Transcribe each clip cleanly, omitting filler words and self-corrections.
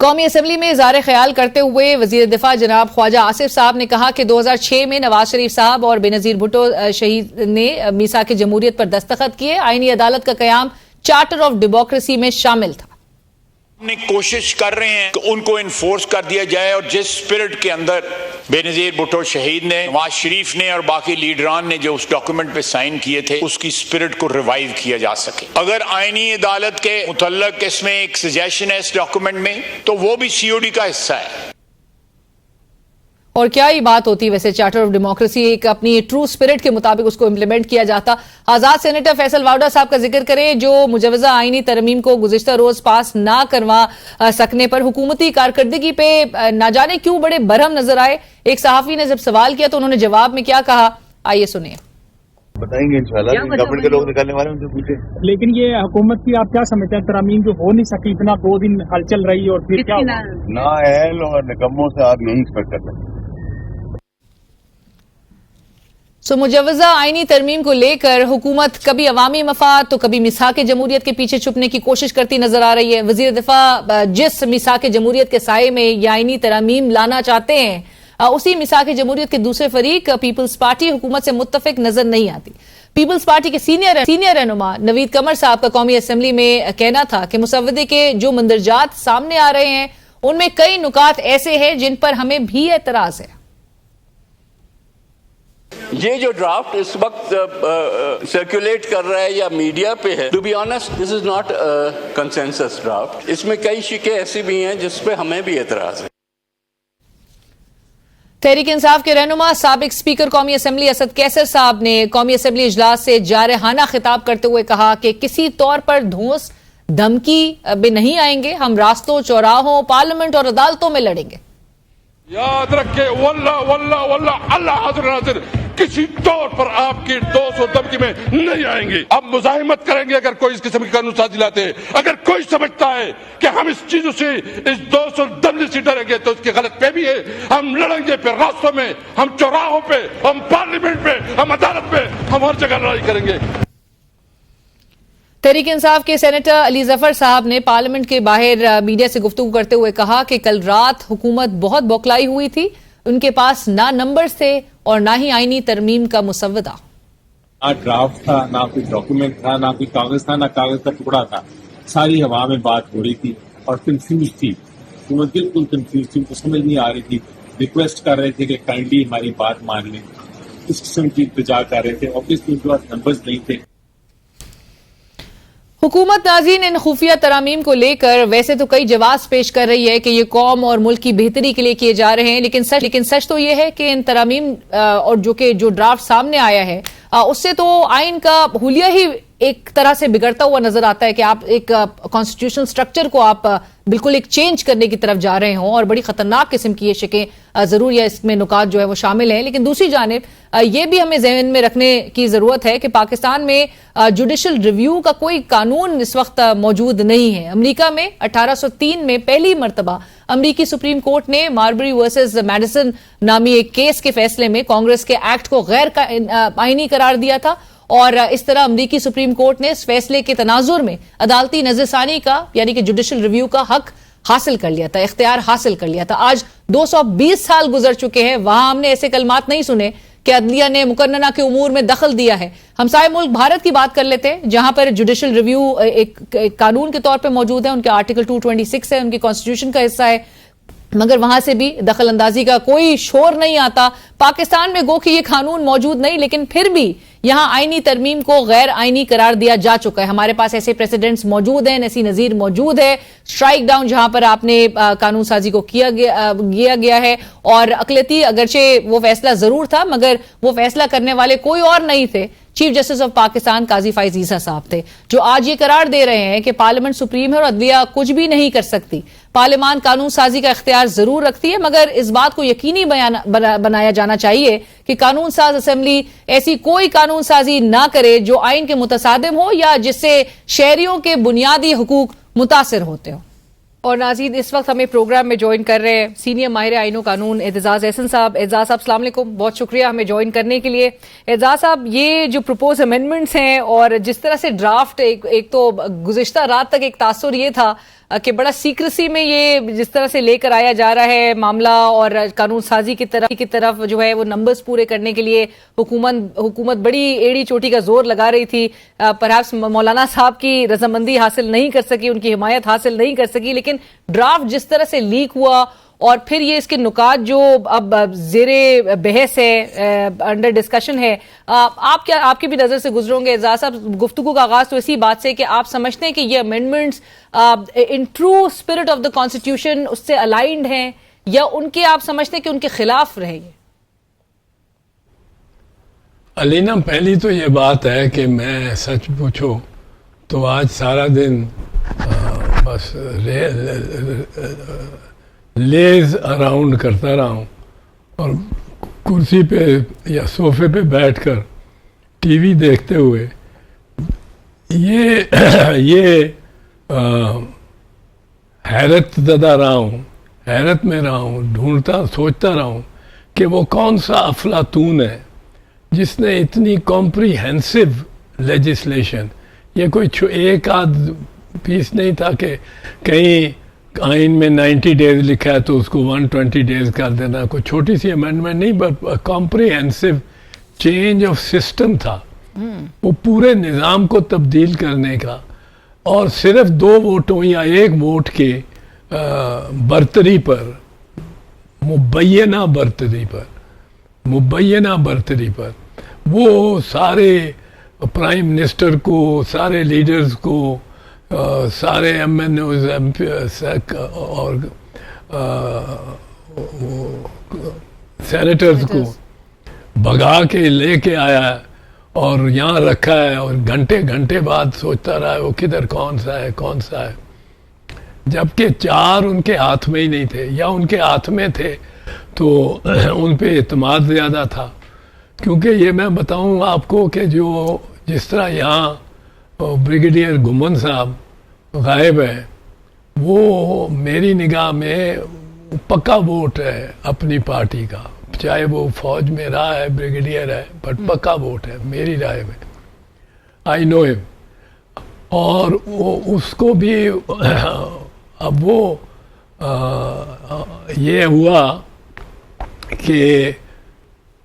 قومی اسمبلی میں اظہار خیال کرتے ہوئے وزیر دفاع جناب خواجہ آصف صاحب نے کہا کہ 2006 میں نواز شریف صاحب اور بے نظیر بھٹو شہید نے میثاق جمہوریت پر دستخط کیے. آئینی عدالت کا قیام چارٹر آف ڈیموکریسی میں شامل تھا. ہم نے کوشش کر رہے ہیں کہ ان کو انفورس کر دیا جائے اور جس سپرٹ کے اندر بے نظیر بھٹو شہید نے، نواز شریف نے اور باقی لیڈران نے جو اس ڈاکیومنٹ پہ سائن کیے تھے، اس کی سپرٹ کو ریوائیو کیا جا سکے. اگر آئینی عدالت کے متعلق اس میں ایک سجیشن ہے اس ڈاکیومنٹ میں، تو وہ بھی سی او ڈی کا حصہ ہے. اور کیا ہی بات ہوتی ویسے چارٹر آف ڈیموکریسی ایک اپنی ٹرو سپرٹ کے مطابق اس کو امپلیمنٹ کیا جاتا. آزاد سینیٹر فیصل واوڈا صاحب کا ذکر کریں جو مجوزہ آئینی ترمیم کو گزشتہ روز پاس نہ کروا سکنے پر حکومتی کارکردگی پہ نہ جانے کیوں بڑے برہم نظر آئے. ایک صحافی نے جب سوال کیا تو انہوں نے جواب میں کیا کہا، آئیے سنیں. بتائیں گے انشاءاللہ گورنمنٹ کے لوگ نکالنے والے ان سے پوچھیں. لیکن یہ حکومت کی آپ کیا سمجھتے ہیں ترامیم جو ہو نہیں سکی اتنا 2 دن ہلچل رہی اور پھر کیا ہوا؟ نااہل اور نکموں سے آپ یہی ایکسپیکٹ کرتے ہیں. مجوزہ آئینی ترمیم کو لے کر حکومت کبھی عوامی مفاد تو کبھی میثاق جمہوریت کے پیچھے چھپنے کی کوشش کرتی نظر آ رہی ہے. وزیر دفاع جس میثاق جمہوریت کے سائے میں یہ آئینی ترامیم لانا چاہتے ہیں، اسی میثاق جمہوریت کے دوسرے فریق پیپلز پارٹی حکومت سے متفق نظر نہیں آتی. پیپلز پارٹی کے سینئر رہنما نوید قمر صاحب کا قومی اسمبلی میں کہنا تھا کہ مسودے کے جو مندرجات سامنے آ رہے ہیں ان میں کئی نکات ایسے ہیں جن پر ہمیں بھی اعتراض ہے. یہ جو ڈرافٹ اس وقت سرکولیٹ کر رہا ہے یا میڈیا پہ ہے، to be honest this is not consensus draft. اس میں کئی شقیں ایسی بھی ہیں جس پہ ہمیں بھی اعتراض ہے. تحریک انصاف کے رہنما سابق اسپیکر قومی اسمبلی اسد کیسر صاحب نے قومی اسمبلی اجلاس سے جارحانہ خطاب کرتے ہوئے کہا کہ کسی طور پر دھونس دھمکی میں نہیں آئیں گے، ہم راستوں، چوراہوں، پارلیمنٹ اور عدالتوں میں لڑیں گے. یاد رکھے واللہ واللہ واللہ اللہ حاضر ناظر کسی طور پر آپ کی دوست و دمکی میں نہیں آئیں گے. اب مزاحمت کریں گے اگر کوئی اس قسم کی قانون سازی لاتے ہیں. اگر کوئی سمجھتا ہے کہ ہم اس چیزوں سے اس دوست و دمکی سے ڈریں گے تو اس کی غلط فہمی ہے. ہم لڑیں گے پھر راستوں میں، ہم چوراہوں پہ، ہم پارلیمنٹ پہ، ہم عدالت پہ، ہم ہر جگہ لڑائی کریں گے. تحریک انصاف کے سینیٹر علی ظفر صاحب نے پارلیمنٹ کے باہر میڈیا سے گفتگو کرتے ہوئے کہا کہ کل رات حکومت بہت بوکلائی ہوئی تھی، ان کے پاس نہ نمبرز تھے اور نہ ہی آئینی ترمیم کا مسودہ. نہ ڈرافٹ تھا، نہ کوئی ڈاکیومنٹ تھا، نہ کوئی کاغذ تھا، نہ کاغذ کا ٹکڑا تھا. ساری ہوا میں بات ہو رہی تھی اور کنفیوز تھی. حکومت بالکل کنفیوز تھی، ان کو سمجھ نہیں آ رہی تھی. ریکویسٹ کر رہے تھے کہ کائنڈلی ہماری بات مان لیں. اس قسم کی التجا کر رہے تھے. اوبیسلی ان کے پاس نمبرز نہیں تھے. حکومت ناظرین ان خفیہ ترامیم کو لے کر ویسے تو کئی جواز پیش کر رہی ہے کہ یہ قوم اور ملک کی بہتری کے لیے کیے جا رہے ہیں، لیکن سچ تو یہ ہے کہ ان ترامیم اور جو ڈرافٹ سامنے آیا ہے اس سے تو آئین کا حلیہ ہی ایک طرح سے بگڑتا ہوا نظر آتا ہے کہ آپ ایک کانسٹیٹیوشنل سٹرکچر کو آپ بالکل ایک چینج کرنے کی طرف جا رہے ہوں اور بڑی خطرناک قسم کی یہ شکیں ضرور یا اس میں نکات جو ہے وہ شامل ہیں. لیکن دوسری جانب یہ بھی ہمیں ذہن میں رکھنے کی ضرورت ہے کہ پاکستان میں جوڈیشل ریویو کا کوئی قانون اس وقت موجود نہیں ہے. امریکہ میں 1803 میں پہلی مرتبہ امریکی سپریم کورٹ نے ماربری ورسز میڈیسن نامی ایک کیس کے فیصلے میں کانگریس کے ایکٹ کو غیر آئینی قرار دیا تھا اور اس طرح امریکی سپریم کورٹ نے اس فیصلے کے تناظر میں عدالتی نظر ثانی کا یعنی کہ جوڈیشل ریویو کا حق حاصل کر لیا تھا، اختیار حاصل کر لیا تھا. آج 220 سال گزر چکے ہیں، وہاں ہم نے ایسے کلمات نہیں سنے کہ عدلیہ نے مقننہ کے امور میں دخل دیا ہے. ہمسائے ملک بھارت کی بات کر لیتے ہیں جہاں پر جوڈیشل ریویو ایک قانون کے طور پہ موجود ہے، ان کے آرٹیکل 226 ہے، ان کی کانسٹیٹیوشن کا حصہ ہے، مگر وہاں سے بھی دخل اندازی کا کوئی شور نہیں آتا. پاکستان میں گو کہ یہ قانون موجود نہیں لیکن پھر بھی یہاں آئینی ترمیم کو غیر آئینی قرار دیا جا چکا ہے. ہمارے پاس ایسے پریسیڈنٹس موجود ہیں، ایسی نظیر موجود ہے. اسٹرائک ڈاؤن جہاں پر آپ نے قانون سازی کو کیا گیا ہے اور اقلیتی اگرچہ وہ فیصلہ ضرور تھا مگر وہ فیصلہ کرنے والے کوئی اور نہیں تھے، چیف جسٹس آف پاکستان قاضی فائز عیسیٰ صاحب تھے، جو آج یہ قرار دے رہے ہیں کہ پارلیمنٹ سپریم ہے اور عدلیہ کچھ بھی نہیں کر سکتی. پارلیمان قانون سازی کا اختیار ضرور رکھتی ہے مگر اس بات کو یقینی بنایا جانا چاہیے کہ قانون ساز اسمبلی ایسی کوئی قانون سازی نہ کرے جو آئین کے متصادم ہو یا جس سے شہریوں کے بنیادی حقوق متاثر ہوتے ہوں. اور ناظرین اس وقت ہمیں پروگرام میں جوائن کر رہے ہیں سینئر ماہر آئین و قانون اعتزاز احسن صاحب. اعتزاز صاحب السلام علیکم، بہت شکریہ ہمیں جوائن کرنے کے لیے. اعتزاز صاحب یہ جو پروپوز امینڈمنٹس ہیں اور جس طرح سے ڈرافٹ ایک تو گزشتہ رات تک ایک تاثر یہ تھا کہ بڑا سیکریسی میں یہ جس طرح سے لے کر آیا جا رہا ہے معاملہ اور قانون سازی کی طرف جو ہے وہ نمبرز پورے کرنے کے لیے حکومت بڑی ایڑی چوٹی کا زور لگا رہی تھی. پرہیپس مولانا صاحب کی رضامندی حاصل نہیں کر سکی, ان کی حمایت حاصل نہیں کر سکی, لیکن ڈرافٹ جس طرح سے لیک ہوا اور پھر یہ اس کے نکات جو اب زیر بحث ہے, انڈر ڈسکشن ہے, آپ کی بھی نظر سے گزروں گے اعزاز صاحب. گفتگو کا آغاز تو اسی بات سے کہ آپ سمجھتے ہیں کہ یہ amendments in true spirit of the constitution اس سے الائنڈ ہیں یا ان کے آپ سمجھتے ہیں کہ ان کے خلاف رہے گی؟ علینا, پہلی تو یہ بات ہے کہ میں سچ پوچھو تو آج سارا دن بس لیز اراؤنڈ کرتا رہا ہوں اور کرسی پہ یا صوفے پہ بیٹھ کر ٹی وی دیکھتے ہوئے یہ حیرت زدہ رہا ہوں, حیرت میں رہا ہوں, سوچتا رہا ہوں کہ وہ کون سا افلاطون ہے جس نے اتنی کمپریہنسو لیجسلیشن, یہ کوئی ایک آدھ پیس نہیں تھا کہ کہیں آئین میں 90 ڈیز لکھا ہے تو اس کو 120 ڈیز کر دینا, کوئی چھوٹی سی امینڈمنٹ نہیں, but comprehensive change of system تھا, وہ پورے نظام کو تبدیل کرنے کا. اور صرف 2 ووٹوں یا 1 ووٹ کے برتری پر, مبینہ برتری پر وہ سارے پرائم منسٹر کو, سارے لیڈرز کو, سارے ایم این اوز اور سینیٹرز کو بھگا کے لے کے آیا اور یہاں رکھا ہے, اور گھنٹے بعد سوچتا رہا ہے وہ کدھر کون سا ہے, جبکہ 4 ان کے ہاتھ میں ہی نہیں تھے, یا ان کے ہاتھ میں تھے تو ان پہ اعتماد زیادہ تھا. کیونکہ یہ میں بتاؤں آپ کو کہ جس طرح یہاں بریگیڈیئر گھمن صاحب غائب ہے, وہ میری نگاہ میں پکا ووٹ ہے اپنی پارٹی کا, چاہے وہ فوج میں رہا ہے, بریگیڈیئر ہے, بٹ پکا ووٹ ہے میری رائے میں. آئی نو ہم. اور اس کو بھی اب وہ یہ ہوا کہ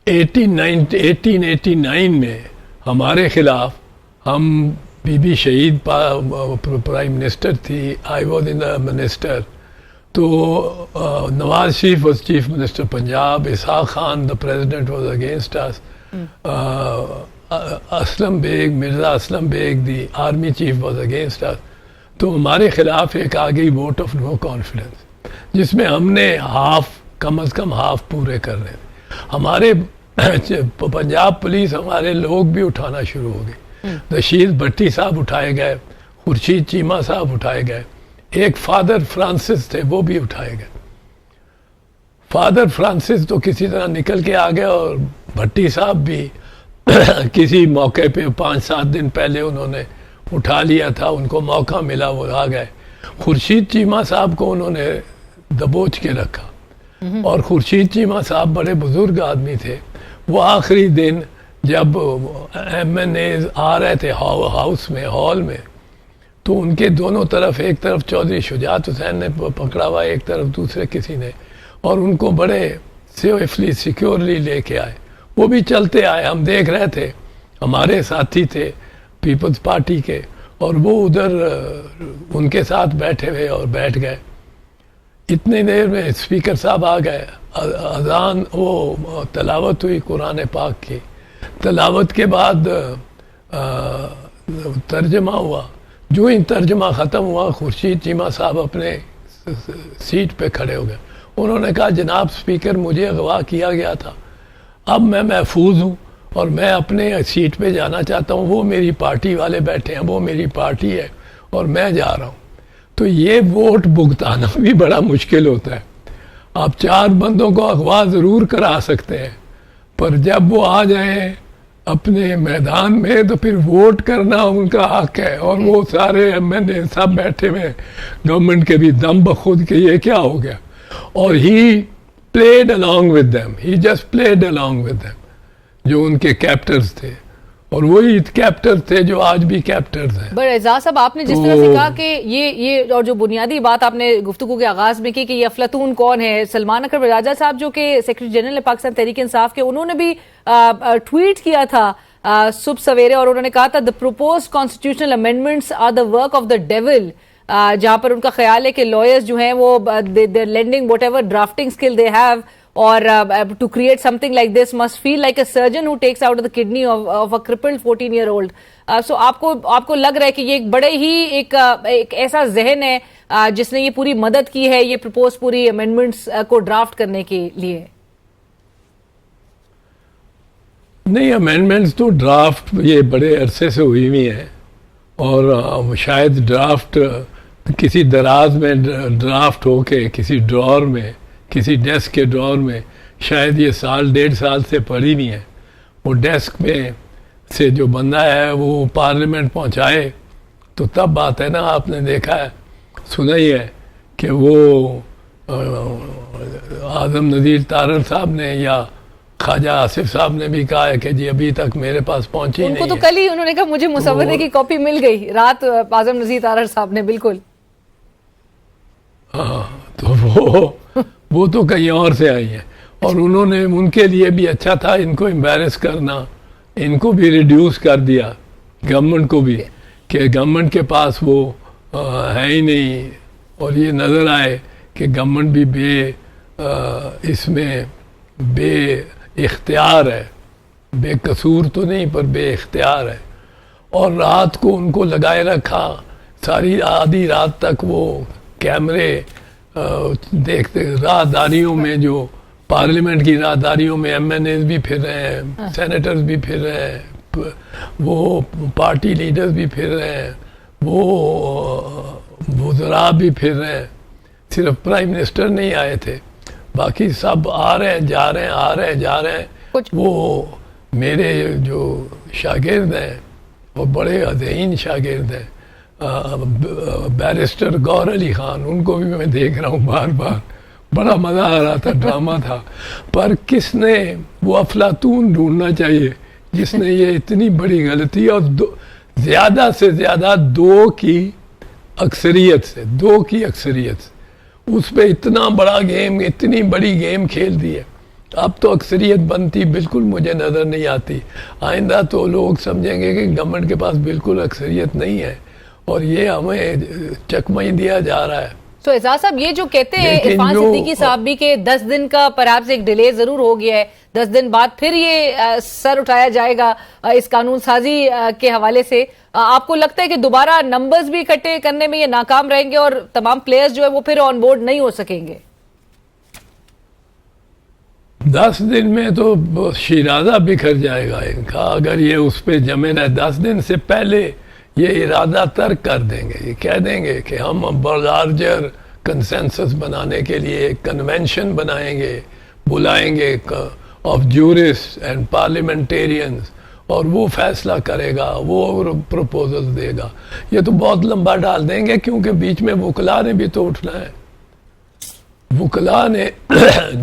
1889 میں ہمارے خلاف, ہم بی شہید پرائم منسٹر تھی, I was in the minister, تو Nawaz Sharif was chief minister Punjab, Ishaq Khan the president was against us, Aslam Beg, Mirza Aslam Beg the army chief was against us. تو ہمارے خلاف ایک آ گئی ووٹ آف نو کانفیڈنس, جس میں ہم نے کم از کم ہاف پورے کر رہے تھے. ہمارے پنجاب پولیس, ہمارے لوگ بھی اٹھانا شروع ہو گئے. رشید بھٹی صاحب اٹھائے گئے, خورشید چیمہ صاحب اٹھائے گئے, ایک فادر فرانسس تھے وہ بھی اٹھائے گئے. فادر فرانسس تو کسی طرح نکل کے آ گئے, اور بھٹی صاحب بھی کسی موقع پہ 5-7 دن پہلے انہوں نے اٹھا لیا تھا, ان کو موقع ملا وہ آ گئے. خورشید چیمہ صاحب کو انہوں نے دبوچ کے رکھا, اور خورشید چیمہ صاحب بڑے بزرگ آدمی تھے. وہ آخری دن جب ایم این ایز آ رہے تھے ہاؤس میں, ہال میں, تو ان کے دونوں طرف, ایک طرف چودھری شجاعت حسین نے پکڑا ہوا, ایک طرف دوسرے کسی نے, اور ان کو بڑے سیفلی سیکیورلی لے کے آئے. وہ بھی چلتے آئے, ہم دیکھ رہے تھے, ہمارے ساتھی تھے پیپلز پارٹی کے, اور وہ ادھر ان کے ساتھ بیٹھے ہوئے اور بیٹھ گئے. اتنی دیر میں اسپیکر صاحب آ گئے, اذان وہ تلاوت ہوئی قرآن پاک کی, تلاوت کے بعد ترجمہ ہوا. جو ہی ترجمہ ختم ہوا, خورشید چیمہ صاحب اپنے سیٹ پہ کھڑے ہو گئے. انہوں نے کہا جناب اسپیکر, مجھے اغوا کیا گیا تھا, اب میں محفوظ ہوں اور میں اپنے سیٹ پہ جانا چاہتا ہوں. وہ میری پارٹی والے بیٹھے ہیں, وہ میری پارٹی ہے, اور میں جا رہا ہوں. تو یہ ووٹ بھگتانا بھی بڑا مشکل ہوتا ہے. آپ 4 بندوں کو اغوا ضرور کرا سکتے ہیں, پر جب وہ آ جائیں اپنے میدان میں تو پھر ووٹ کرنا ان کا حق ہے. اور وہ سارے ایم این اے سب بیٹھے ہوئے گورنمنٹ کے بھی دم بخود کہ یہ کیا ہو گیا. اور ہی played along with them, he just played along with them. جو ان کے کیپٹرز تھے اور وہی کیپٹن تھے جو آج بھی کیپٹنز ہیں. بٹ اعزاز صاحب آپ نے جس طرح سے کہا کہ یہ اور جو بنیادی بات آپ نے گفتگو کے آغاز میں کی کہ یہ افلاطون کون ہے، سلمان اکرم راجہ صاحب جو کہ سیکرٹری جنرل ہے پاکستان تحریک انصاف کے، انہوں نے بھی ٹویٹ کیا تھا صبح سویرے، اور انہوں نے کہا تھا the proposed constitutional amendments are the work of the devil، جہاں پر ان کا خیال ہے کہ لائرز جو ہیں وہ they're lending whatever drafting skill they have، اور to create something like this must feel like a surgeon who takes out the kidney of a crippled 14-year-old۔ so آپ کو لگ رہا ہے کہ یہ ایک بڑے ہی ایک ایسا ذہن ہے جس نے یہ پوری مدد کی ہے یہ پرپوز پوری امینڈمنٹس کو ڈرافٹ کرنے کے لیے؟ نہیں، امینڈمنٹس تو ڈرافٹ یہ بڑے عرصے سے ہوئی ہوئی ہیں، اور شاید ڈرافٹ کسی دراز میں ڈرافٹ ہو کے کسی ڈرار میں، کسی ڈیسک کے ڈرار میں شاید یہ سال 1.5 سال سے پڑی نہیں ہے۔ وہ ڈیسک میں سے جو بندہ ہے وہ پارلیمنٹ پہنچائے تو تب بات ہے نا، آپ نے دیکھا ہے، سنا ہی ہے کہ وہ اعظم نذیر تارڑ صاحب نے یا خواجہ آصف صاحب نے بھی کہا ہے کہ جی ابھی تک میرے پاس پہنچی نہیں ہے۔ ان کو تو کل ہی انہوں نے کہا مجھے مسودے کی کاپی مل گئی رات، اعظم نذیر تارڑ صاحب نے، بالکل۔ ہاں، تو وہ تو کہیں اور سے آئی ہیں، اور انہوں نے ان کے لیے بھی اچھا تھا ان کو امبیرس کرنا، ان کو بھی ریڈیوس کر دیا، گورنمنٹ کو بھی، کہ گورنمنٹ کے پاس وہ ہے ہی نہیں، اور یہ نظر آئے کہ گورنمنٹ بھی اس میں بے اختیار ہے، بے قصور تو نہیں پر بے اختیار ہے۔ اور رات کو ان کو لگائے رکھا، ساری آدھی رات تک وہ کیمرے دیکھتے، راہداریوں میں جو پارلیمنٹ کی راہداریوں میں ایم این ایز بھی پھر رہے ہیں، سینیٹرز بھی پھر رہے ہیں، وہ پارٹی لیڈرز بھی پھر رہے ہیں، وہ وزراء بھی پھر رہے ہیں، صرف پرائم منسٹر نہیں آئے تھے، باقی سب آ رہے ہیں جا رہے ہیں، آ رہے ہیں جا رہے ہیں۔ وہ میرے جو شاگرد ہیں وہ بڑے عظیم شاگرد ہیں، بیرسٹر گور علی خان، ان کو بھی میں دیکھ رہا ہوں بار بار، بڑا مزہ آ رہا تھا، ڈرامہ تھا۔ پر کس نے وہ افلاطون ڈھونڈنا چاہیے جس نے یہ اتنی بڑی غلطی، اور زیادہ سے زیادہ 2 کی اکثریت سے اس پہ اتنا بڑا گیم، اتنی بڑی گیم کھیل دی ہے۔ اب تو اکثریت بنتی بالکل مجھے نظر نہیں آتی، آئندہ تو لوگ سمجھیں گے کہ گورنمنٹ کے پاس بالکل اکثریت نہیں ہے، اور یہ ہمیں چکمہ ہی دیا جا رہا ہے۔ تو اعزاز صاحب یہ جو کہتے ہیں عرفان صدیقی صاحب بھی کہ 10 دن کا پرہیپس ایک ڈیلے ضرور ہو گیا ہے، 10 دن بعد پھر یہ سر اٹھایا جائے گا اس قانون سازی کے حوالے سے، آپ کو لگتا ہے کہ دوبارہ نمبرز بھی اکٹھے کرنے میں یہ ناکام رہیں گے اور تمام پلیئرز جو ہے وہ پھر آن بورڈ نہیں ہو سکیں گے؟ 10 دن میں تو شیرازہ بکھر جائے گا ان کا، اگر یہ اس پہ جمے رہے۔ 10 دن سے پہلے یہ ارادہ ترک کر دیں گے، یہ کہہ دیں گے کہ ہم لارجر کنسنسس بنانے کے لیے ایک کنونشن بنائیں گے، بلائیں گے آف جورسٹ اینڈ پارلیمنٹیرینز، اور وہ فیصلہ کرے گا، وہ پروپوزل دے گا۔ یہ تو بہت لمبا ڈال دیں گے، کیونکہ بیچ میں وکلا نے بھی تو اٹھنا ہے، وکلا نے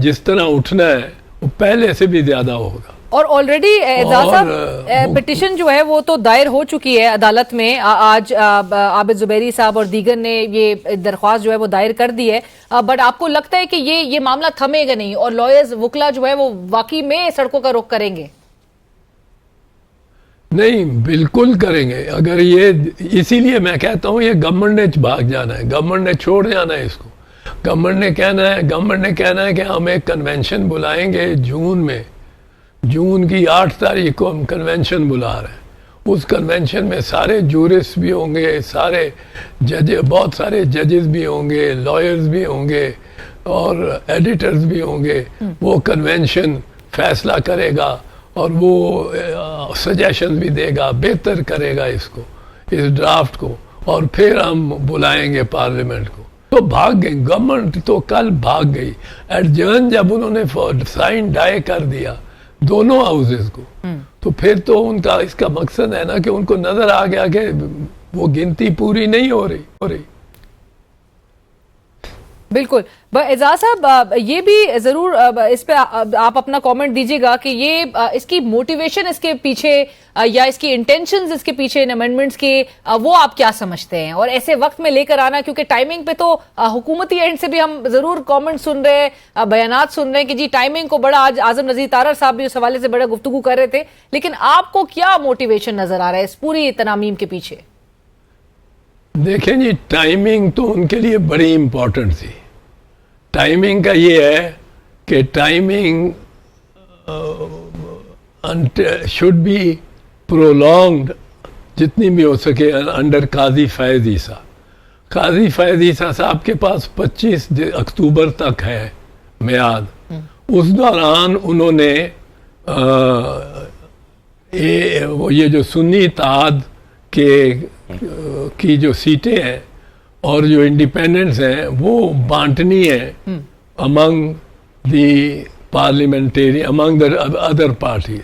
جس طرح اٹھنا ہے وہ پہلے سے بھی زیادہ ہوگا۔ اور آلریڈی اعزاز صاحب پٹیشن جو ہے وہ تو دائر ہو چکی ہے عدالت میں، آج عابد زبیری صاحب اور دیگر نے یہ درخواست جو ہے وہ دائر کر دی ہے، بٹ آپ کو لگتا ہے کہ یہ معاملہ تھمے گا نہیں اور لائرز وکلا جو ہے وہ واقعی میں سڑکوں کا رخ کریں گے؟ نہیں، بالکل کریں گے۔ اگر یہ، اسی لیے میں کہتا ہوں یہ گورنمنٹ نے بھاگ جانا ہے، گورنمنٹ نے چھوڑ جانا ہے اس کو۔ گورنمنٹ نے کہنا ہے کہ ہم ایک کنونشن بلائیں گے جون کی 8 تاریخ کو ہم کنونشن بلا رہے ہیں۔ اس کنونشن میں سارے جورسٹ بھی ہوں گے، سارے بہت سارے ججز بھی ہوں گے، لائرز بھی ہوں گے، اور ایڈیٹرز بھی ہوں گے۔ وہ کنونشن فیصلہ کرے گا اور وہ سجیشن بھی دے گا، بہتر کرے گا اس ڈرافٹ کو، اور پھر ہم بلائیں گے پارلیمنٹ کو۔ تو بھاگ گئی گورنمنٹ، تو کل بھاگ گئی۔ ایڈجرن جب انہوں نے سائن ڈائی کر دیا دونوں ہاؤسز کو، تو پھر تو ان کا اس کا مقصد ہے نا کہ ان کو نظر آ گیا کہ وہ گنتی پوری نہیں ہو رہی۔ بالکل. اعزاز صاحب یہ بھی ضرور اس پہ آپ اپنا کامنٹ دیجیے گا کہ یہ اس کی موٹیویشن اس کے پیچھے یا اس کی انٹینشنز اس کے پیچھے ان امینڈمنٹس کے وہ آپ کیا سمجھتے ہیں, اور ایسے وقت میں لے کر آنا, کیونکہ ٹائمنگ پہ تو حکومتی اینڈ سے بھی ہم ضرور کامنٹ سن رہے ہیں, بیانات سن رہے ہیں کہ جی ٹائمنگ کو بڑا, آج اعظم نذیر تارڑ صاحب بھی اس حوالے سے بڑا گفتگو کر رہے تھے, لیکن آپ کو کیا موٹیویشن نظر آ رہا ہے اس پوری ترامیم کے پیچھے؟ دیکھیں جی, ٹائمنگ تو ان کے لیے بڑی امپورٹنٹ تھی. ٹائمنگ کا یہ ہے کہ ٹائمنگ شوڈ بی پرولونگڈ جتنی بھی ہو سکے انڈر قاضی فیض عیسیٰ. قاضی فیض عیسیٰ صاحب کے پاس 25 اکتوبر تک ہے میعاد. اس دوران انہوں نے یہ جو سنی اتحاد کی جو سیٹیں ہیں اور جو انڈیپینڈنٹس ہیں وہ بانٹنی ہے among the parliamentary, among the other parties.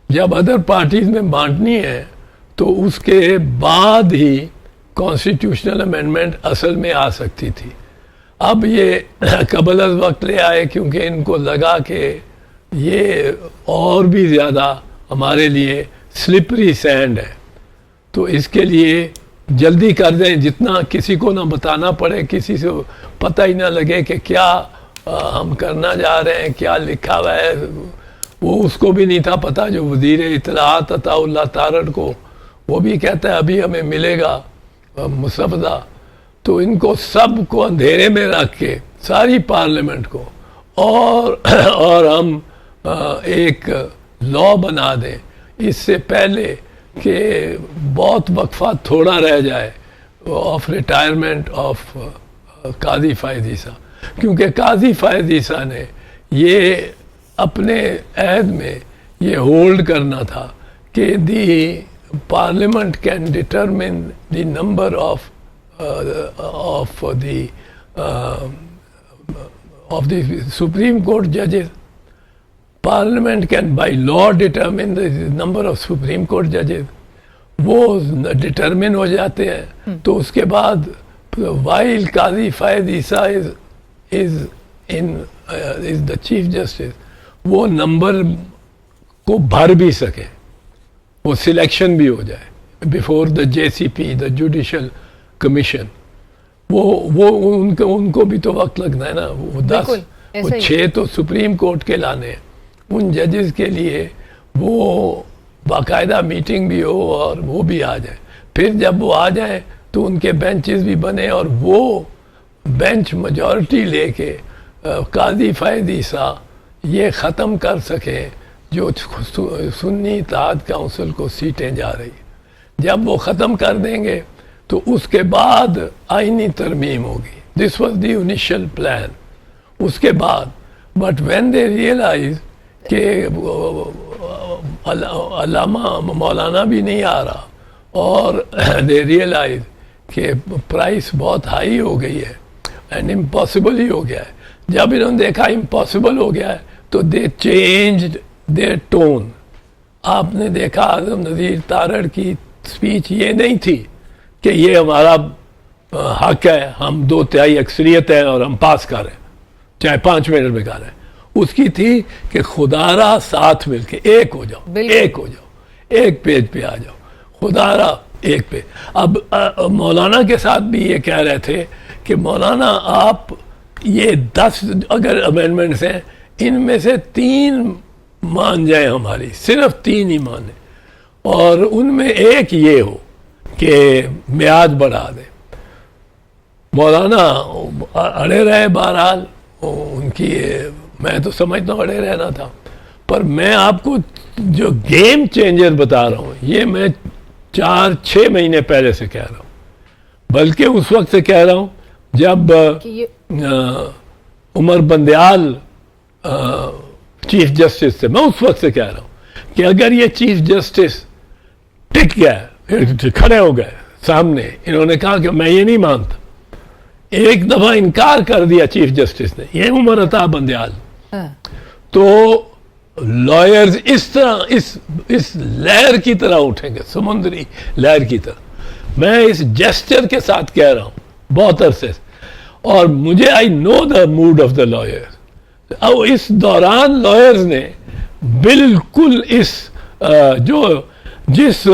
جب ادر پارٹیز میں بانٹنی ہے تو اس کے بعد ہی کانسٹیٹیوشنل امینڈمنٹ اصل میں آ سکتی تھی. اب یہ قبل از وقت لے آئے کیونکہ ان کو لگا کہ یہ اور بھی زیادہ ہمارے لیے سلپری سینڈ ہے, تو اس کے لیے جلدی کر دیں, جتنا کسی کو نہ بتانا پڑے, کسی سے پتہ ہی نہ لگے کہ کیا ہم کرنا جا رہے ہیں, کیا لکھا ہوا ہے. وہ اس کو بھی نہیں تھا پتہ جو وزیر اطلاعات عطا اللہ تارڑ کو, وہ بھی کہتا ہے ابھی ہمیں ملے گا مسودہ. تو ان کو سب کو اندھیرے میں رکھ کے ساری پارلیمنٹ کو اور ہم ایک لا بنا دیں اس سے پہلے کہ بہت وقفہ تھوڑا رہ جائے آف ریٹائرمنٹ آف قاضی فیض عیسیٰ. کیونکہ قاضی فیض عیسیٰ نے یہ اپنے عہد میں یہ ہولڈ کرنا تھا کہ the parliament can determine the number of the Supreme Court ججز. Parliament can by law determine the number of Supreme Court ججز. وہ ڈٹرمن ہو جاتے ہیں تو اس کے بعد while Qazi Faiz Isa is the chief justice, وہ نمبر کو بھر بھی سکے, وہ سلیکشن بھی ہو جائے before the JCP, the judicial commission. وہ ان کو بھی تو وقت لگنا ہے نا. وہ 6 تو سپریم کورٹ کے لانے ہیں. ان ججز کے لیے وہ باقاعدہ میٹنگ بھی ہو اور وہ بھی آ جائے. پھر جب وہ آ جائیں تو ان کے بینچز بھی بنے اور وہ بینچ میجورٹی لے کے قاضی فیض عیسیٰ یہ ختم کر سکیں جو سنی اتحاد کونسل کو سیٹیں جا رہی. جب وہ ختم کر دیں گے تو اس کے بعد آئینی ترمیم ہوگی. This was the initial plan. اس کے بعد بٹ وین دے ریئلائز کہ علامہ مولانا بھی نہیں آ رہا اور دے ریئلائز کہ پرائس بہت ہائی ہو گئی ہے اینڈ امپاسبل ہی ہو گیا ہے. جب انہوں نے دیکھا امپاسبل ہو گیا ہے تو دے چینجڈ دیئر ٹون. آپ نے دیکھا اعظم نذیر تارڑ کی سپیچ یہ نہیں تھی کہ یہ ہمارا حق ہے, ہم 2/3 اکثریت ہیں اور ہم پاس کر رہے ہیں چاہے 5 منٹ میں کر رہے ہیں. اس کی تھی کہ خدا را ساتھ مل کے ایک ہو جاؤ, ایک ہو جاؤ, ایک پیج پہ آ جاؤ, خدا را ایک پہ. اب مولانا کے ساتھ بھی یہ کہہ رہے تھے کہ مولانا آپ یہ 10 اگر امینڈمنٹس ہیں ان میں سے 3 مان جائیں, ہماری صرف 3 ہی مانیں, اور ان میں ایک یہ ہو کہ میعاد بڑھا دیں. مولانا اڑے رہے. بہرحال ان کی میں تو سمجھتا ہوں اڑے رہنا تھا, پر میں آپ کو جو گیم چینجر بتا رہا ہوں یہ میں 4-6 مہینے پہلے سے کہہ رہا ہوں, بلکہ اس وقت سے کہہ رہا ہوں جب عمر بندیال چیف جسٹس تھے. میں اس وقت سے کہہ رہا ہوں کہ اگر یہ چیف جسٹس ٹک گیا, کھڑے ہو گئے سامنے, انہوں نے کہا کہ میں یہ نہیں مانتا, ایک دفعہ انکار کر دیا چیف جسٹس نے, یہ عمر عطا بندیال, تو لائرز اس طرح اس لہر کی طرح اٹھیں گے, سمندری لہر کی طرح. میں اس جسچر کے ساتھ کہہ رہا ہوں بہت عرصے سے, اور مجھے آئی نو دا موڈ آف دا لائر. اب اس دوران لائرز نے بالکل جس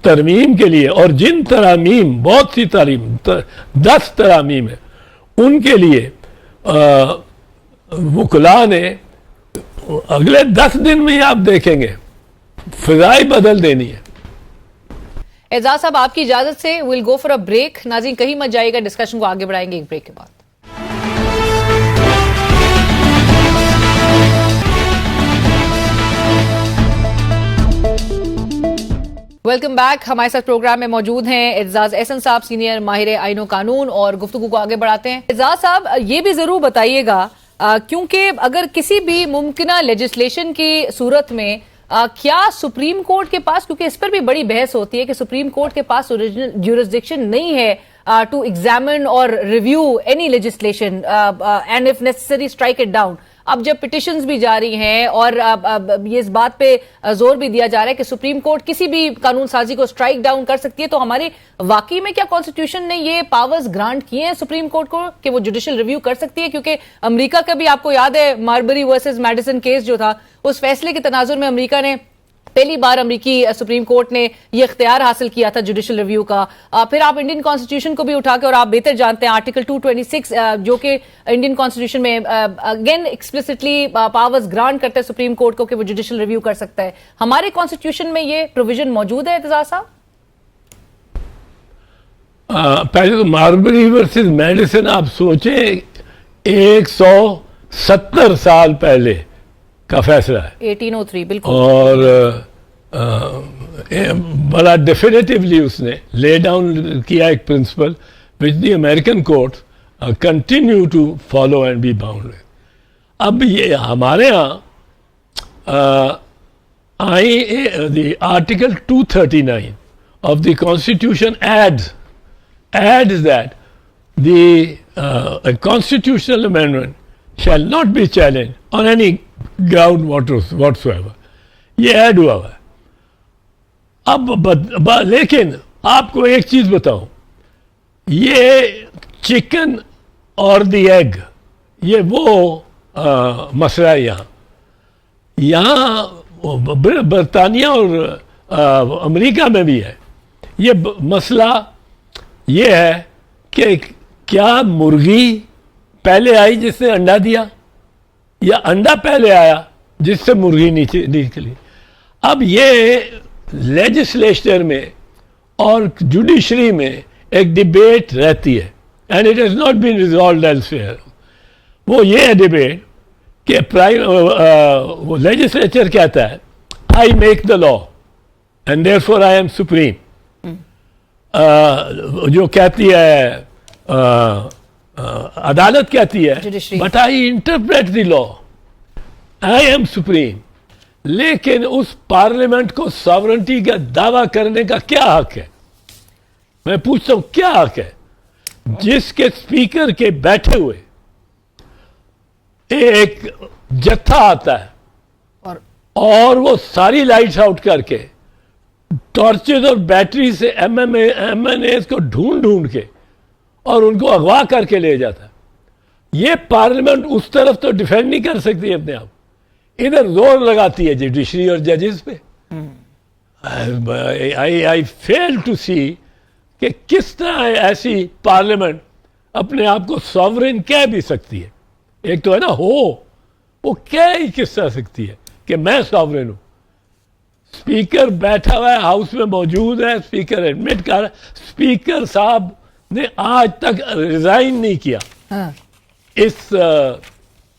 ترمیم کے لیے، اور جن ترامیم، بہت سی ترامیم 10 ترامیم ہیں، ان کے لیے وکلاء نے اگلے 10 دن میں ہی آپ دیکھیں گے فضائی بدل دینی ہے. اعزاز صاحب آپ کی اجازت سے we'll go for a break. ناظرین کہیں مت جائے گا، ڈسکشن کو آگے بڑھائیں گے ایک بریک کے بعد. Welcome back. ہمارے ساتھ پروگرام میں موجود ہیں اعزاز احسن صاحب، سینئر ماہر آئین و قانون، اور گفتگو کو آگے بڑھاتے ہیں. اعزاز صاحب یہ بھی ضرور بتائیے گا کیونکہ اگر کسی بھی ممکنہ لیجسلیشن کی صورت میں کیا سپریم کورٹ کے پاس، کیونکہ اس پر بھی بڑی بحث ہوتی ہے کہ سپریم کورٹ کے پاس اوریجنل جیورسڈکشن نہیں ہے ٹو ایگزامن اور review any legislation and if necessary strike it down. اب جب پٹیشنز بھی جاری ہیں اور یہ اس بات پہ زور بھی دیا جا رہا ہے کہ سپریم کورٹ کسی بھی قانون سازی کو اسٹرائک ڈاؤن کر سکتی ہے، تو ہمارے واقعی میں کیا کانسٹیٹیوشن نے یہ پاورز گرانٹ کیے ہیں سپریم کورٹ کو کہ وہ جوڈیشل ریویو کر سکتی ہے؟ کیونکہ امریکہ کا بھی آپ کو یاد ہے ماربری ورسز میڈیسن کیس جو تھا، اس فیصلے کے تناظر میں امریکہ نے پہلی بار امریکی سپریم کورٹ نے یہ اختیار حاصل کیا تھا جوڈیشل ریویو کا. پھر آپ انڈین کانسٹیٹیوشن کو بھی اٹھا کے، اور آپ بہتر جانتے ہیں آرٹیکل 226 جو کہ انڈین کانسٹیٹیوشن میں اگین ایکسپلسٹلی پاورز گرانٹ کرتا ہے سپریم کورٹ کو کہ وہ جوڈیشل ریویو کر سکتا ہے. ہمارے کانسٹیٹیوشن میں یہ پروویژن موجود ہے اعتزاز صاحب؟ پہلے تو ماربری ورسز میڈیسن آپ سوچیں 170 سال پہلے کا فیصلہ ہے، 1803 بالکل، اور بڑا ڈیفینیٹیولی اس نے لے ڈاؤن کیا ایک principle which the American court continue to follow and be bound. اب یہ ہمارے ہاں the article 239 of the constitution adds that the constitutional amendment shall not be challenged on any ground whatsoever. یہ ایڈ ہوا ہے. اب لیکن آپ کو ایک چیز بتاؤں، یہ چکن اور دی ایگ، یہ وہ مسئلہ ہے یہاں برطانیہ اور امریکہ میں بھی ہے. یہ مسئلہ یہ ہے کہ کیا مرغی پہلے آئی جس نے انڈا دیا، یا انڈا پہلے آیا جس سے مرغی نکلی. اب یہ لیجسلیچر میں اور جوڈیشری میں ایک ڈیبیٹ رہتی ہے، and it has not been resolved elsewhere. وہ یہ ہے ڈیبیٹ کہ وہ لیجسلیچر کہتا ہے I make the law and therefore I am supreme. جو کہتی ہے عدالت کہتی ہے but I interpret the law, I am supreme. لیکن اس پارلیمنٹ کو ساورنٹی کا دعویٰ کرنے کا کیا حق ہے؟ میں پوچھتا ہوں کیا حق ہے جس کے اسپیکر کے بیٹھے ہوئے ایک جتھا آتا ہے اور وہ ساری لائٹس آؤٹ کر کے ٹارچز اور بیٹری سے ایم این ایز کو ڈھونڈ کے اور ان کو اغوا کر کے لے جاتا ہے. یہ پارلیمنٹ اس طرف تو ڈیفینڈ نہیں کر سکتی اپنے آپ، ادھر زور لگاتی ہے جوڈیشری اور ججز پہ. آئی فیل ٹو سی کہ کس طرح ایسی پارلیمنٹ اپنے آپ کو ساورن کہہ بھی سکتی ہے. ایک تو ہے نا وہ کہہ ہی کس طرح سکتی ہے کہ میں ساورن ہوں. اسپیکر بیٹھا ہوا ہے، ہاؤس میں موجود ہے، اسپیکر ایڈمٹ کر رہا ہے. اسپیکر صاحب نے آج تک ریزائن نہیں کیا اس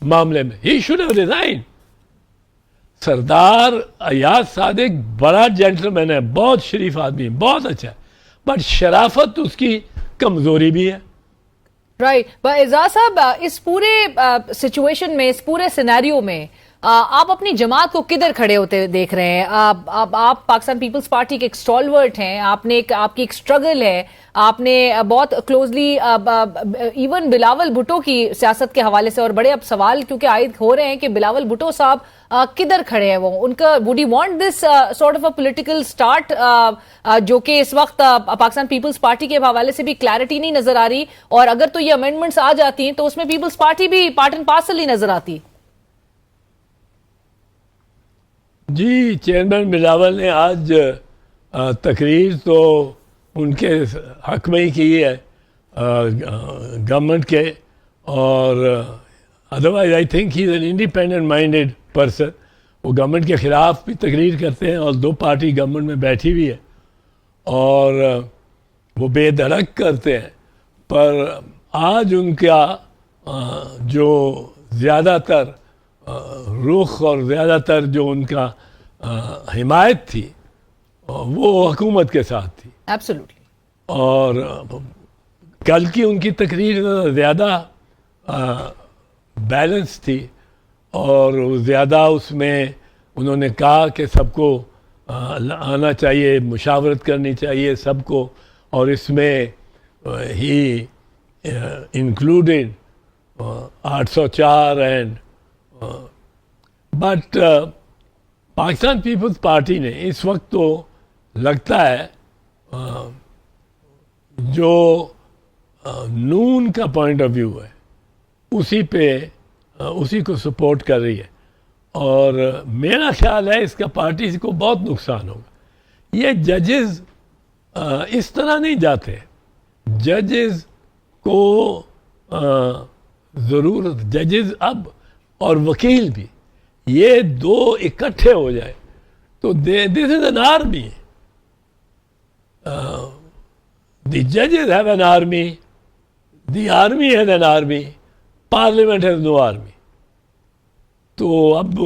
معاملے میں. He should have resign. سردار ایاز صادق بڑا جینٹلمین ہے، بہت شریف آدمی ہے، بہت اچھا ہے، بٹ شرافت اس کی کمزوری بھی ہے. رائٹ. اعزاز صاحب اس پورے سچویشن میں، اس پورے سینیریو میں آپ اپنی جماعت کو کدھر کھڑے ہوتے دیکھ رہے ہیں؟ آپ پاکستان پیپلز پارٹی کے ایک اسٹالورٹ ہیں، آپ کی ایک اسٹرگل ہے، آپ نے بہت کلوزلی ایون بلاول بھٹو کی سیاست کے حوالے سے، اور بڑے اب سوال کیونکہ عائد ہو رہے ہیں کہ بلاول بھٹو صاحب کدھر کھڑے ہیں، وہ ان کا would you want this sort of a political start, جو کہ اس وقت پاکستان پیپلز پارٹی کے حوالے سے بھی کلیئرٹی نہیں نظر آ رہی، اور اگر تو یہ امینڈمنٹس آ جاتی ہیں تو اس میں پیپلز پارٹی بھی پارٹ اینڈ پارسل ہی نظر آتی؟ جی، چیئرمین بلاول نے آج تقریر تو ان کے حق میں ہی کی ہے گورنمنٹ کے، اور otherwise I think he is an independent minded person. وہ گورنمنٹ کے خلاف بھی تقریر کرتے ہیں، اور 2 پارٹی گورنمنٹ میں بیٹھی ہوئی ہے اور وہ بے دھڑک کرتے ہیں. پر آج ان کا جو زیادہ تر رخ اور زیادہ تر جو ان کا حمایت تھی وہ حکومت کے ساتھ تھی. ایبسولوٹلی. اور کل کی ان کی تقریر زیادہ بیلنس تھی، اور زیادہ اس میں انہوں نے کہا کہ سب کو آنا چاہیے، مشاورت کرنی چاہیے سب کو، اور اس میں ہی included 804 and but Pakistan Peoples Party نے اس وقت تو لگتا ہے جو نون کا پوائنٹ آف ویو ہے اسی کو سپورٹ کر رہی ہے، اور میرا خیال ہے اس کا پارٹی کو بہت نقصان ہوگا. یہ ججز اس طرح نہیں جاتے، ججز کو ضرورت، ججز اب اور وکیل بھی، یہ 2 اکٹھے ہو جائے تو دس از این آرمی. دی ججز have an army, the army has an army, parliament has no army. تو اب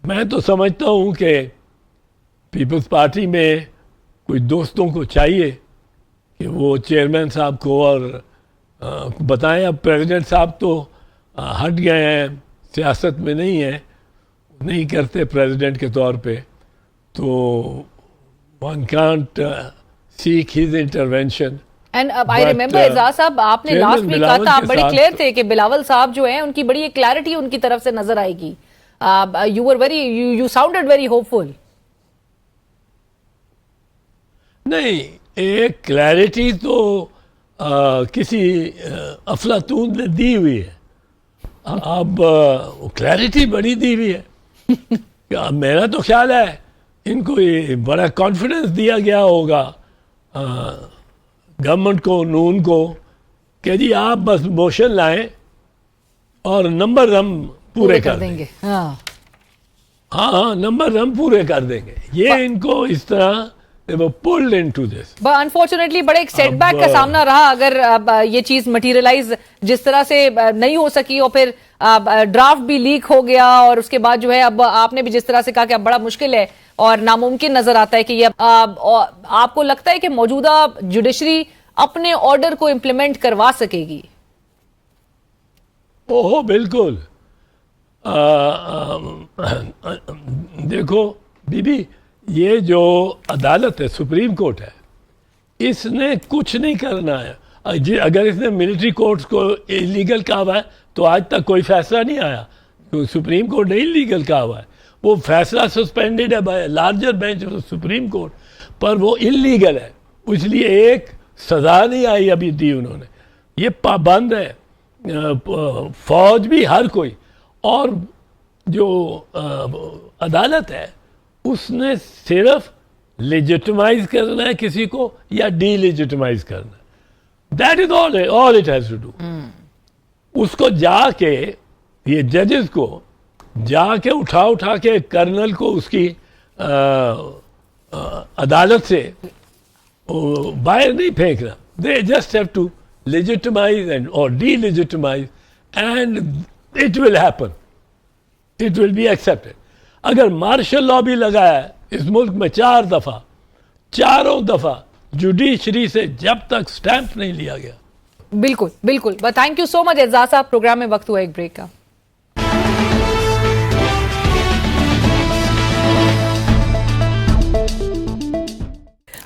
میں تو سمجھتا ہوں کہ پیپلز پارٹی میں کچھ دوستوں کو چاہیے کہ وہ چیئرمین صاحب کو اور بتائیں. اب پریزیڈنٹ صاحب تو ہٹ گئے ہیں، سیاست میں نہیں کرتے پریزیڈنٹ کے طور پہ، تو one can't seek his intervention. And I remember Aitzaz صاحب آپ نے لاسٹ ویک کہا تھا، آپ بڑی کلیئر تھے کہ بلاول صاحب جو ہیں ان کی بڑی ایک کلیئرٹی ان کی طرف سے نظر آئے گی. یو ساؤنڈڈ ویری ہوپ فل. نہیں، ایک کلیئرٹی تو کسی افلاطون نے دی ہوئی ہے، اب کلیئرٹی بڑی دی ہوئی ہے. میرا تو خیال ہے ان کو یہ بڑا کانفیڈنس دیا گیا ہوگا گورنمنٹ کو، نون کو، کہ جی آپ بس موشن لائیں اور نمبر ہم پورے کر دیں گے. ہاں نمبر ہم پورے کر دیں گے. یہ ان کو اس طرح pulled into this. But unfortunately بڑے ایک سیٹ بیک کا سامنا رہا اگر یہ چیز مٹیریلائز جس طرح سے نہیں ہو سکی، اور پھر ڈرافٹ بھی لیک ہو گیا، اور اس کے بعد جو ہے اب آپ نے بھی جس طرح سے کہا کہ اب بڑا مشکل ہے اور ناممکن نظر آتا ہے کہ یہ آپ کو لگتا ہے کہ موجودہ جوڈیشری اپنے آرڈر کو امپلیمنٹ کروا سکے گی؟ اوہ بالکل. دیکھو بی بی، یہ جو عدالت ہے، سپریم کورٹ ہے، اس نے کچھ نہیں کرنا ہے. اگر اس نے ملٹری کورٹس کو انلیگل کہا ہوا ہے تو آج تک کوئی فیصلہ نہیں آیا. سپریم کورٹ نے انلیگل کہا ہوا ہے، وہ فیصلہ سسپینڈڈ ہے by larger bench of Supreme Court, پر وہ انلیگل ہے، اس لیے ایک سزا نہیں آئی ابھی دی انہوں نے. یہ پابند ہے فوج بھی، ہر کوئی. اور جو عدالت ہے اس نے صرف لیجیٹمائز کرنا ہے کسی کو یا ڈی لیجیٹمائز کرنا ہے. That is all it has to do. اس کو جا کے یہ ججز کو جا کے اٹھا کے کرنل کو اس کی عدالت سے باہر نہیں پھینکنا. They just have to legitimise and اور delegitimise and it will happen, it will be accepted. اگر مارشل لا بھی لگایا ہے اس ملک میں 4 دفعہ، چاروں دفعہ جوڈیشری سے جب تک سٹیمپ نہیں لیا گیا. بالکل بالکل. تھینک یو سو مچ اعزاز صاحب. پروگرام میں وقت ہوا ایک بریک کا.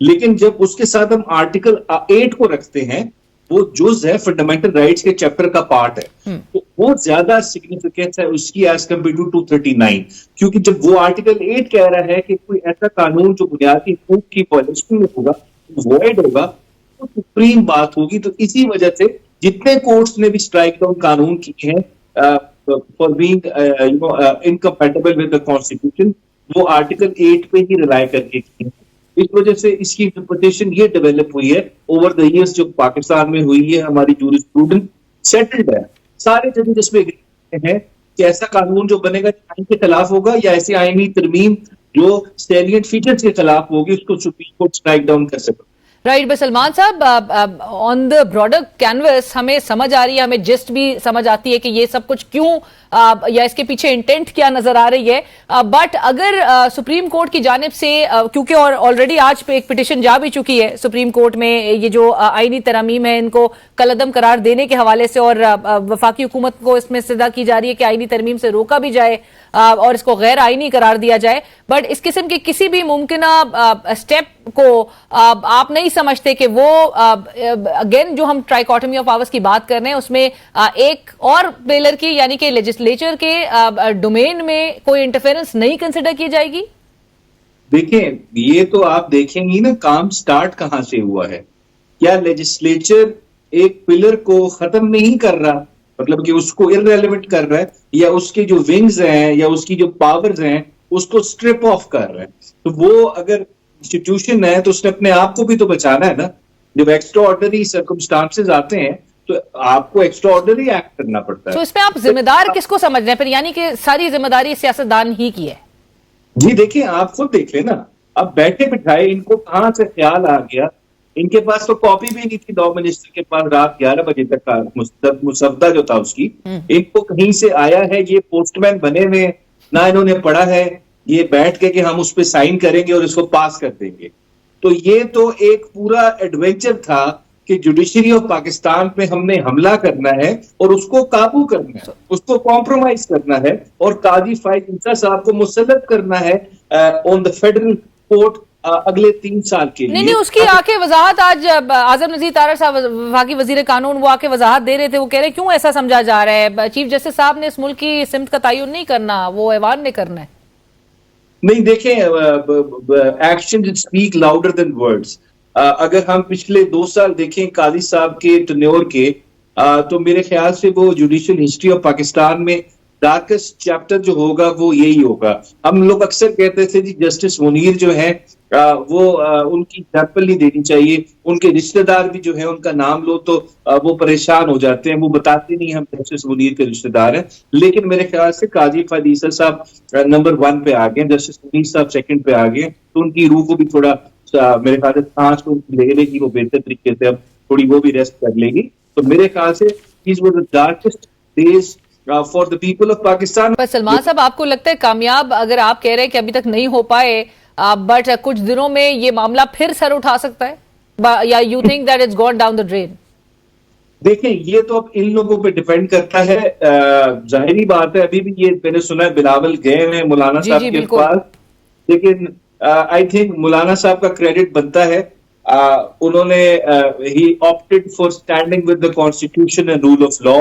لیکن جب اس کے ساتھ ہم آرٹیکل 8 کو رکھتے ہیں, وہ جز ہے فنڈامنٹل رائٹس کے چیپٹر کا پارٹ ہے, تو وہ زیادہ سگنیفیکینس ہے اس کی ایز کمپیئر ٹو 239, کیونکہ جب وہ آرٹیکل 8 کہہ رہا ہے کہ کوئی ایسا قانون جو بنیادی حقوق کی وائلیشن میں ہوگا, وائڈ ہوگا, تو سپریم بات ہوگی. تو اسی وجہ سے جتنے کورٹس نے بھی اسٹرائک ڈاؤن قانون کیے ہیں for being incompatible with the constitution, وہ آرٹیکل 8 پہ ہی ریلائی کر کے کیے ہیں. اس وجہ سے اس کی انٹرپریٹیشن یہ ڈیولپ ہوئی ہے اوور دا ایئرس, جو پاکستان میں ہوئی ہے. ہماری جورسپروڈنس سیٹلڈ ہے, سارے ججز اس پہ ہیں کہ ایسا قانون جو بنے گا آئین کے خلاف ہوگا, یا ایسی آئینی ترمیم جو سیلینٹ فیچرز کے خلاف ہوگی, اس کو سپریم کورٹ اسٹرائک ڈاؤن کر سکے. رائٹ. بس سلمان صاحب, آن دا براڈر کینوس ہمیں سمجھ آ رہی ہے, ہمیں جسٹ بھی سمجھ آتی ہے کہ یہ سب کچھ کیوں یا اس کے پیچھے انٹینٹ کیا نظر آ رہی ہے, بٹ اگر سپریم کورٹ کی جانب سے, کیونکہ اور آلریڈی آج پہ ایک پٹیشن جا بھی چکی ہے سپریم کورٹ میں, یہ جو آئینی ترامیم ہے ان کو کالعدم قرار دینے کے حوالے سے, اور وفاقی حکومت کو اس میں استدعا کی جا رہی ہے کہ آئینی ترمیم سے روکا بھی جائے اور اس کو غیر آئینی قرار دیا جائے, بٹ اس قسم کے کسی بھی ممکنہ اسٹیپ کو آپ نہیں سمجھتے کہ وہ اگین جو ہم ٹرائیکوٹمی آف پاورز کی بات کر رہے ہیں اس میں ایک اور پلر کی, یعنی کہ لیجسلیچر کے ڈومین میں کوئی انٹرفیرنس نہیں کنسیڈر کی جائے گی؟ دیکھیں, یہ تو آپ دیکھیں گی نا کام سٹارٹ کہاں سے ہوا ہے. کیا لیجسلیچر ایک پلر کو ختم نہیں کر رہا, مطلب کہ اس کو irrelevant کر رہا ہے, یا اس کے جو ونگز ہیں یا اس کی جو پاورز ہیں اس کو اسٹرپ آف کر رہا ہے؟ تو وہ اگر انسٹیٹیوشن ہے تو اس نے اپنے آپ کو بھی تو بچانا ہے نا. جب ایکسٹرا آرڈنری سرکمسٹانسز آتے ہیں تو آپ کو ایکسٹرا آرڈنری ایکٹ کرنا پڑتا ہے. تو اس میں آپ ذمہ دار کس کو سمجھ رہے ہیں پھر, یعنی کہ ساری ذمہ داری سیاستدان ہی کی ہے؟ جی دیکھیں, آپ خود دیکھ لیں نا, اب بیٹھے بٹھائے ان کو کہاں سے خیال آ گیا, ان کے پاس تو کاپی بھی نہیں تھی لا منسٹر کے پاس رات 11 بجے تک کا مسودہ جو تھا اس کی, ان کو کہیں سے آیا ہے, یہ پوسٹ مین بنے ہوئے, نہ انہوں نے پڑھا ہے, یہ بیٹھ کے کہ ہم اس پہ سائن کریں گے اور اس کو پاس کر دیں گے. تو یہ تو ایک پورا ایڈونچر تھا کہ جوڈیشری آف پاکستان پہ ہم نے حملہ کرنا ہے اور اس کو قابو کرنا ہے, اس کو کمپرومائز کرنا ہے, اور قاضی فائز انصاف صاحب کو مسلط کرنا ہے آن دا فیڈرل کورٹ اگلے 3 سال کے لیے. نہیں, اس کی آ کے وضاحت آج اعظم نذیر طاہر صاحب وفاقی وزیر قانون وہ آ کے وضاحت دے رہے تھے. وہ کہہ رہے کیوں ایسا سمجھا جا رہا ہے, چیف جسٹس صاحب نے اس ملک کی سمت کا تعین نہیں کرنا, وہ ایوان نے کرنا ہے. نہیں دیکھیں, action speak louder than words. اگر ہم پچھلے 2 سال دیکھیں قاضی صاحب کے ٹینیور کے, تو میرے خیال سے وہ جوڈیشل ہسٹری آف پاکستان میں ڈارکسٹ چیپٹر جو ہوگا وہ یہی ہوگا. ہم لوگ اکثر کہتے تھے جی جسٹس منیر جو ہیں وہ ان کی ایگزامپل نہیں دینی چاہیے, ان کے رشتہ دار بھی جو ہے ان کا نام لو تو وہ پریشان ہو جاتے ہیں, وہ بتاتے نہیں ہم جسٹس منیر کے رشتہ دار ہیں. لیکن میرے خیال سے قاضی فائز عیسیٰ صاحب نمبر 1 پہ آ گئے, جسٹس منیر صاحب 2nd پہ آ گئے, تو ان کی روح کو بھی تھوڑا میرے خیال سے سانس کو لے لے گی, وہ بہتر طریقے سے اب تھوڑی وہ بھی ریسٹ کر لے گی. تو میرے خیال سے these were the darkest days for the people of Pakistan. بس سلمان صاحب, آپ کو لگتا ہے کامیاب, اگر آپ کہہ رہے ہیں کہ ابھی تک نہیں ہو پائے بٹ کچھ دنوں میں یہ معاملہ پھر سر اٹھا سکتا ہے, یا you think that it's gone down the drain? دیکھیں, یہ تو اب ان لوگوں پہ ڈیپینڈ کرتا ہے. ظاہری بات ہے ابھی بھی یہ میں نے سنا ہے بلاول گئے ہیں مولانا صاحب کے پاس, لیکن آئی تھنک مولانا صاحب کا کریڈٹ بنتا ہے. انہوں نے ہی opted for standing with the constitution and rule of law.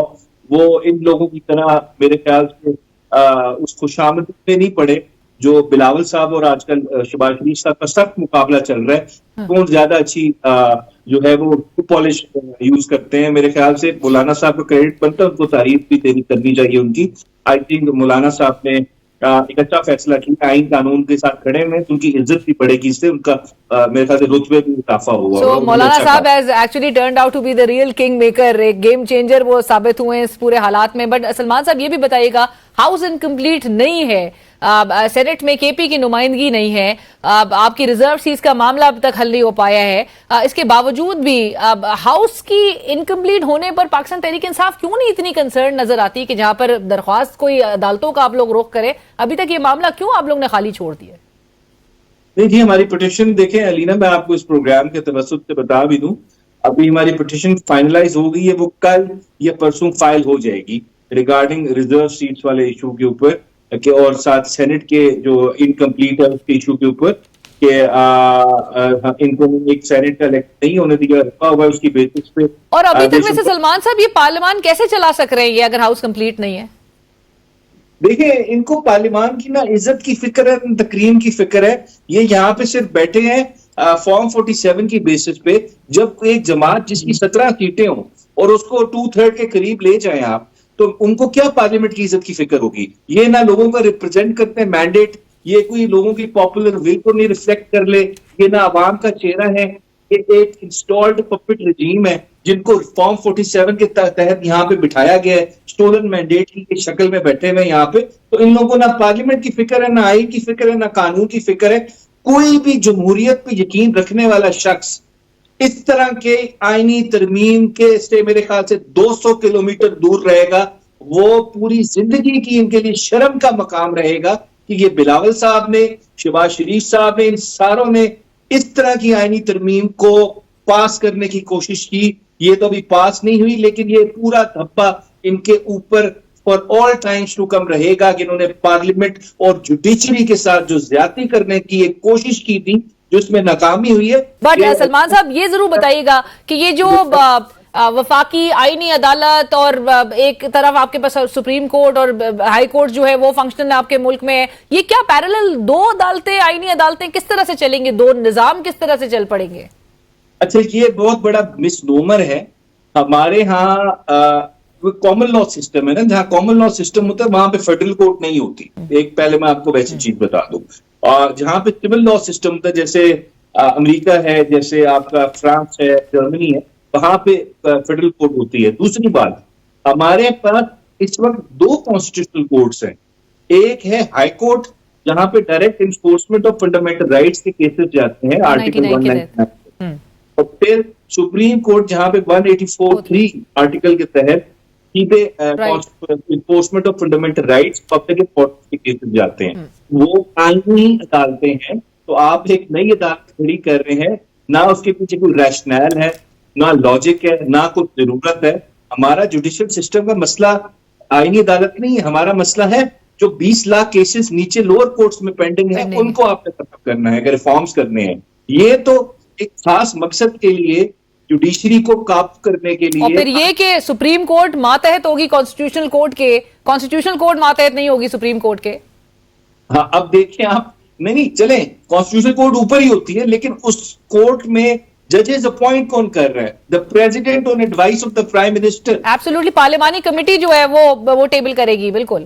وہ ان لوگوں کی طرح میرے خیال سے اس خوشامد میں نہیں پڑے جو بلاول صاحب اور آج کل شہباز شریف صاحب کا سخت مقابلہ چل رہا ہے. کون زیادہ اچھی جو ہے وہ پالش یوز کرتے ہیں. میرے خیال سے مولانا صاحب کا کریڈٹ بنتا ہے, ان کو تعریف بھی کرنی چاہیے ان کی. آئی تھنک مولانا صاحب نے ایک اچھا فیصلہ کیا, آئین قانون کے ساتھ کھڑے ہوئے, ان کی عزت بھی بڑھے گی, اس سے ان کا میرے خیال سے رتبے بھی اضافہ ہوا. سو مولانا صاحب has actually turned out to be the real king maker, ایک گیم چینجر وہ ثابت ہوئے ہیں اس پورے حالات میں. بٹ سلمان صاحب یہ بھی بتائیے گا, ہاؤس انکمپلیٹ نہیں ہے, سینٹ میں کے پی کی نمائندگی نہیں ہے, آپ کی ریزرو سیٹس کا معاملہ اب تک حل نہیں ہو پایا ہے, اس کے باوجود بھی ہاؤس کی انکمپلیٹ ہونے پر پاکستان تحریک انصاف کیوں نہیں اتنی کنسرن نظر آتی کہ جہاں پر درخواست کوئی عدالتوں کا آپ لوگ رخ کرے, ابھی تک یہ معاملہ کیوں آپ لوگ نے خالی چھوڑ دیا؟ نہیں جی, ہماری پٹیشن دیکھیں علینا, میں آپ کو اس پروگرام کے توسط سے بتا بھی دوں, ابھی ہماری پٹیشن فائنلائز ہو گئی ہے, وہ کل یا پرسوں فائل ہو جائے گی ریگارڈنگ ریزرو سیٹس والے ایشو کے اوپر, اور ساتھ سینٹ کے جو انکمپلیٹ ہے اس کے ایشو کے اوپر. کہ ان کو ایک سینیٹ کا الیکٹ نہیں ہونے دیا رکھا ہوا اس کی بیسس پہ. اور ابھی تک ویسے سلمان صاحب یہ پارلیمان کیسے چلا سک رہے ہیں یہ اگر ہاؤس کمپلیٹ نہیں ہے؟ دیکھیں ان کو پارلیمان کی نہ عزت کی فکر ہے نہ تکریم کی فکر ہے. یہ یہاں پہ صرف بیٹھے ہیں فارم 47 کی بیسس پہ. جب ایک جماعت جس کی 17 سیٹیں ہوں اور اس کو 2/3 کے قریب لے جائیں آپ, تو ان کو کیا پارلیمنٹ کی عزت کی فکر ہوگی؟ یہ نہ لوگوں کا ریپرزینٹ کرتے ہیں مینڈیٹ, یہ کوئی لوگوں کی پاپولر ول کو نہیں ریفلیکٹ کر لے, یہ نہ عوام کا چہرہ ہے, یہ ایک انسٹالڈ پپٹ رجیم ہے جن کو فارم 47 کے تحت یہاں پہ بٹھایا گیا ہے, اسٹولن مینڈیٹ کی شکل میں بیٹھے ہوئے یہاں پہ. تو ان لوگوں نہ پارلیمنٹ کی فکر ہے, نہ آئین کی فکر ہے, نہ قانون کی فکر ہے. کوئی بھی جمہوریت پہ یقین رکھنے والا شخص اس طرح کے آئینی ترمیم کے سے میرے خیال سے 200 کلومیٹر دور رہے گا. وہ پوری زندگی کی ان کے لیے شرم کا مقام رہے گا کہ یہ بلاول صاحب نے, شہباز شریف صاحب نے, ان ساروں نے اس طرح کی آئینی ترمیم کو پاس کرنے کی کوشش کی. یہ تو ابھی پاس نہیں ہوئی, لیکن یہ پورا دھبا ان کے اوپر for all times to come رہے گا کہ انہوں نے پارلیمنٹ اور جوڈیشری کے ساتھ جو زیادتی کرنے کی ایک کوشش کی تھی جو اس میں ناکامی ہوئی ہے. بٹ سلمان صاحب یہ ضرور بتائیے گا کہ یہ جو وفاقی آئینی عدالت اور ایک طرف آپ کے پاس سپریم کورٹ اور ہائی کورٹ جو ہے وہ فنکشنل آپ کے ملک میں ہے, یہ کیا پیرالل دو عدالتیں, آئینی عدالتیں کس طرح سے چلیں گے, دو نظام کس طرح سے چل پڑیں گے؟ اچھا یہ بہت بڑا مس نومر ہے. ہمارے ہاں کامن لا سسٹم ہے نا, جہاں کامن لا سسٹم ہوتا ہے وہاں پہ فیڈرل کورٹ نہیں ہوتی. ایک پہلے میں آپ کو ویسی چیز بتا دوں. اور جہاں پہ سول لا سسٹم ہوتا ہے جیسے امریکہ ہے, جیسے آپ کا فرانس ہے, جرمنی ہے, وہاں پہ فیڈرل کورٹ ہوتی ہے. دوسری بات, ہمارے پاس اس وقت 2 کانسٹیٹیوشنل کورٹس ہیں. ایک ہے ہائی کورٹ جہاں پہ direct enforcement of fundamental rights کے کیسز جاتے ہیں آرٹیکل 199, اور پھر سپریم کورٹ جہاں پہ 184(3) آرٹیکل کے تحت enforcement of fundamental rights public importance کے کیسز جاتے ہیں. وہ آئینی عدالتیں ہیں. تو آپ ایک نئی عدالت کھڑی کر رہے ہیں, نہ اس کے پیچھے کوئی ریشنل ہے, نہ لاجک ہے, نہ کوئی ضرورت ہے. ہمارا جوڈیشل سسٹم کا مسئلہ آئینی عدالت نہیں ہے, ہمارا مسئلہ ہے جو 20 لاکھ کیسز نیچے لوور کورٹس میں پینڈنگ ہیں ان کو آپ نے ختم کرنا ہے, اگر ریفارمز کرنے ہیں. یہ تو ایک خاص مقصد کے لیے جوڈیشری کو قابو کرنے کے لیے. اور پھر یہ کہ سپریم کورٹ ماتحت ہوگی کانسٹیٹیوشنل کورٹ کے, کانسٹیٹیوشنل کورٹ ماتحت نہیں ہوگی سپریم کورٹ کے. ہاں اب دیکھیں آپ, نہیں چلیں کانسٹیٹیوشنل کورٹ اوپر ہی ہوتی ہے, لیکن اس کورٹ میں ججز اپوائنٹ کون کر رہا ہے؟ The president on advice of the prime minister. Absolutely پارلیمانی کمیٹی جو ہے وہ ٹیبل کرے گی. بالکل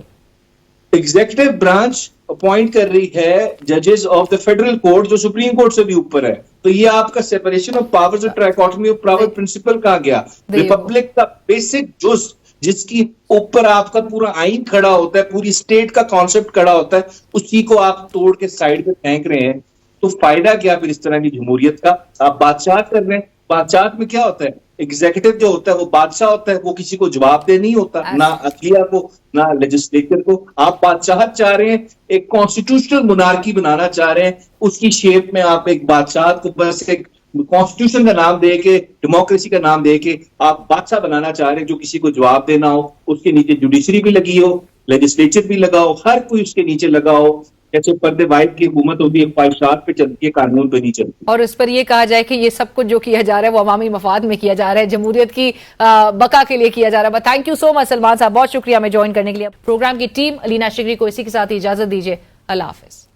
ایگزیکٹو برانچ اپوائنٹ کر رہی ہے ججز آف دا فیڈرل کورٹ جو سپریم کورٹ سے بھی اوپر ہے. تو یہ آپ کا سیپریشن آف پاورز اور ٹرائکوٹمی آف پاور پرنسپل کہا گیا. ریپبلک کا بیسک جز جس کی اوپر آپ کا پورا آئین کھڑا ہوتا ہے, پوری اسٹیٹ کا کانسیپٹ کھڑا ہوتا ہے, اسی کو آپ توڑ کے سائڈ پہ پھینک رہے ہیں. تو فائدہ کیا پھر اس طرح کی جمہوریت کا؟ آپ بادشاہت کر رہے ہیں. بادشاہت میں کیا ہوتا ہے؟ ایگزیکٹو جو ہوتا ہے وہ بادشاہ ہوتا ہے, وہ کسی کو جواب دہ نہیں ہوتا, نہ عدلیہ کو نہ لیجسلیچر کو. آپ بادشاہت چاہ رہے ہیں, ایک کانسٹیٹیوشنل مونارکی بنانا چاہ رہے ہیں, اس کی شیپ میں آپ ایک بادشاہت کو بس ایک کانسٹیٹیوشن کا نام دے کے, ڈیموکریسی کا نام دے کے آپ بادشاہ بنانا چاہ رہے ہیں جو کسی کو جواب دینا ہو. اس کے نیچے جوڈیشری بھی لگی ہو, لیجسلیچر بھی لگا ہو, ہر کوئی اس کے نیچے لگا ہو. جیسے پردے واحد کی حکومت ہوتی ہے, خواہشات پہ چلتی ہے, قانون پہ نہیں چلتی. اور اس پر یہ کہا جائے کہ یہ سب کچھ جو کیا جا رہا ہے وہ عوامی مفاد میں کیا جا رہا ہے, جمہوریت کی بقا کے لیے کیا جا رہا ہے. تھینک یو سو مچ سلمان صاحب, بہت شکریہ ہمیں جوائن کرنے کے لیے. پروگرام کی ٹیم علینا شگری کو اسی کے ساتھ اجازت دیجیے. اللہ حافظ.